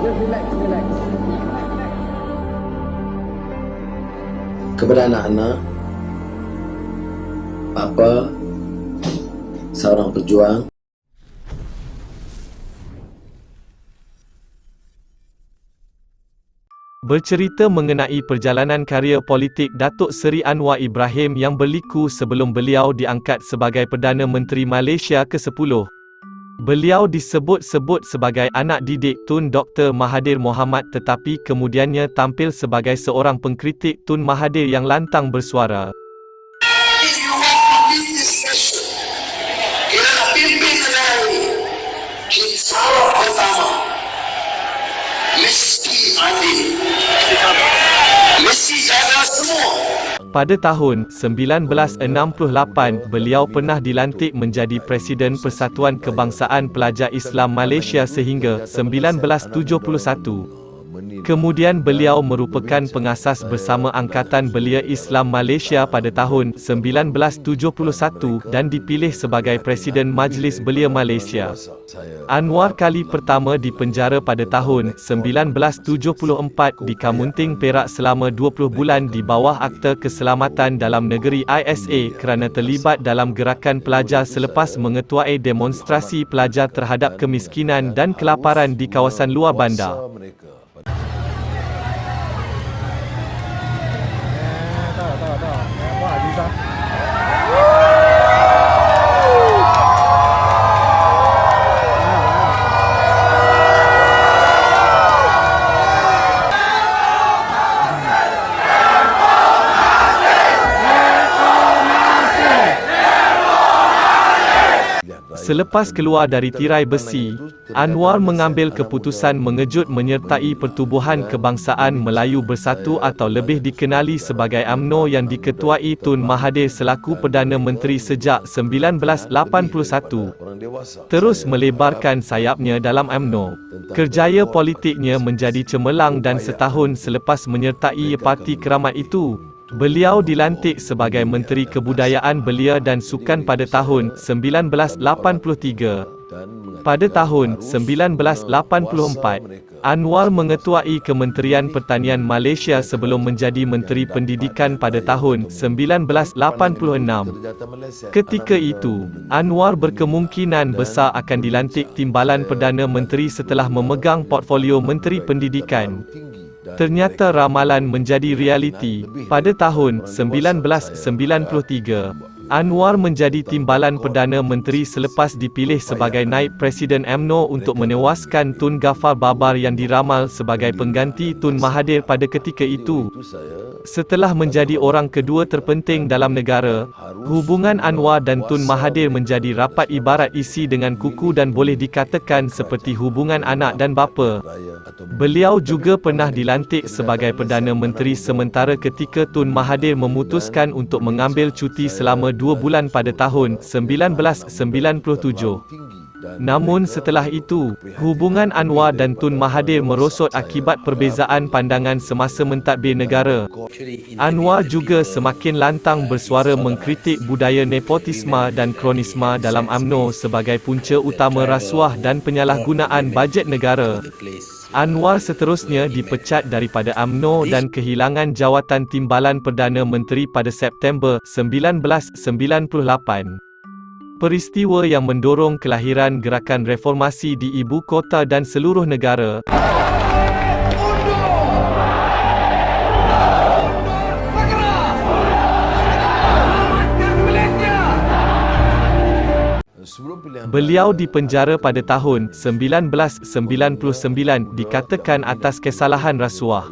Just relax, relax. Kepada anak-anak, bapa, seorang pejuang, bercerita mengenai perjalanan karya politik Datuk Seri Anwar Ibrahim yang berliku sebelum beliau diangkat sebagai Perdana Menteri Malaysia ke-10. Beliau disebut-sebut sebagai anak didik Tun Dr. Mahathir Mohamad tetapi kemudiannya tampil sebagai seorang pengkritik Tun Mahathir yang lantang bersuara. If you want to lead this nation, ialah pimpin negara ini. Insya-Allah pertama, mesti adil. Mesti jaga semua. Pada tahun 1968, beliau pernah dilantik menjadi Presiden Persatuan Kebangsaan Pelajar Islam Malaysia sehingga 1971. Kemudian beliau merupakan pengasas bersama Angkatan Belia Islam Malaysia pada tahun 1971 dan dipilih sebagai Presiden Majlis Belia Malaysia. Anwar kali pertama dipenjara pada tahun 1974 di Kamunting, Perak selama 20 bulan di bawah Akta Keselamatan Dalam Negeri ISA kerana terlibat dalam gerakan pelajar selepas mengetuai demonstrasi pelajar terhadap kemiskinan dan kelaparan di kawasan luar bandar. Selepas keluar dari tirai besi, Anwar mengambil keputusan mengejut menyertai Pertubuhan Kebangsaan Melayu Bersatu atau lebih dikenali sebagai UMNO yang diketuai Tun Mahathir selaku Perdana Menteri sejak 1981. Terus melebarkan sayapnya dalam UMNO. Kerjaya politiknya menjadi cemerlang dan setahun selepas menyertai Parti Keramat itu, beliau dilantik sebagai Menteri Kebudayaan Belia dan Sukan pada tahun 1983. Pada tahun 1984, Anwar mengetuai Kementerian Pertanian Malaysia sebelum menjadi Menteri Pendidikan pada tahun 1986. Ketika itu, Anwar berkemungkinan besar akan dilantik timbalan Perdana Menteri setelah memegang portfolio Menteri Pendidikan. Ternyata ramalan menjadi realiti. Pada tahun 1993, Anwar menjadi timbalan Perdana Menteri selepas dipilih sebagai naib Presiden UMNO untuk menewaskan Tun Ghaffar Babar yang diramal sebagai pengganti Tun Mahathir pada ketika itu. Setelah menjadi orang kedua terpenting dalam negara, hubungan Anwar dan Tun Mahathir menjadi rapat ibarat isi dengan kuku dan boleh dikatakan seperti hubungan anak dan bapa. Beliau juga pernah dilantik sebagai Perdana Menteri sementara ketika Tun Mahathir memutuskan untuk mengambil cuti selama 2 bulan pada tahun 1997. Namun setelah itu, hubungan Anwar dan Tun Mahathir merosot akibat perbezaan pandangan semasa mentadbir negara. Anwar juga semakin lantang bersuara mengkritik budaya nepotisme dan kronisme dalam UMNO sebagai punca utama rasuah dan penyalahgunaan bajet negara. Anwar seterusnya dipecat daripada UMNO dan kehilangan jawatan timbalan Perdana Menteri pada September 1998. Peristiwa yang mendorong kelahiran gerakan reformasi di ibu kota dan seluruh negara. Beliau dipenjara pada tahun 1999 dikatakan atas kesalahan rasuah.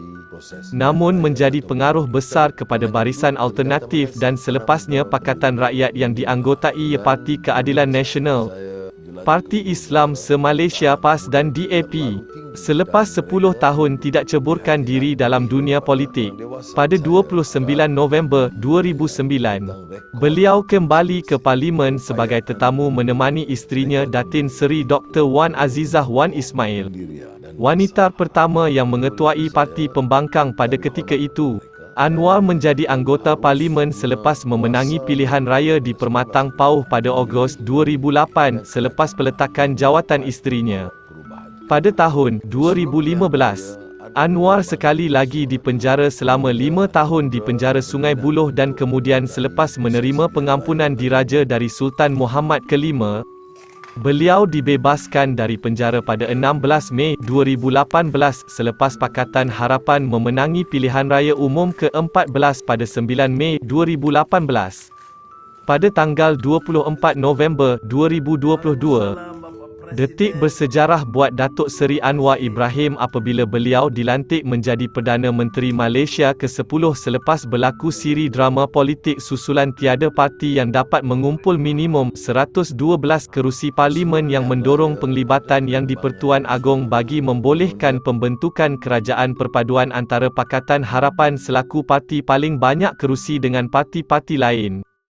Namun menjadi pengaruh besar kepada Barisan Alternatif dan selepasnya Pakatan Rakyat yang dianggotai Parti Keadilan Nasional, Parti Islam Se-Malaysia PAS dan DAP. Selepas 10 tahun tidak ceburkan diri dalam dunia politik, pada 29 November 2009, beliau kembali ke Parlimen sebagai tetamu menemani isterinya Datin Seri Dr. Wan Azizah Wan Ismail, wanita pertama yang mengetuai Parti Pembangkang pada ketika itu. Anwar menjadi anggota Parlimen selepas memenangi pilihan raya di Permatang Pauh pada Ogos 2008 selepas peletakan jawatan isterinya. Pada tahun 2015, Anwar sekali lagi dipenjara selama 5 tahun di penjara Sungai Buloh dan kemudian selepas menerima pengampunan diraja dari Sultan Muhammad ke-5, beliau dibebaskan dari penjara pada 16 Mei 2018 selepas Pakatan Harapan memenangi pilihan raya umum ke-14 pada 9 Mei 2018. Pada tanggal 24 November 2022, detik bersejarah buat Datuk Seri Anwar Ibrahim apabila beliau dilantik menjadi Perdana Menteri Malaysia ke-10 selepas berlaku siri drama politik susulan tiada parti yang dapat mengumpul minimum 112 kerusi parlimen yang mendorong penglibatan yang di-Pertuan Agong bagi membolehkan pembentukan kerajaan perpaduan antara Pakatan Harapan selaku parti paling banyak kerusi dengan parti-parti lain.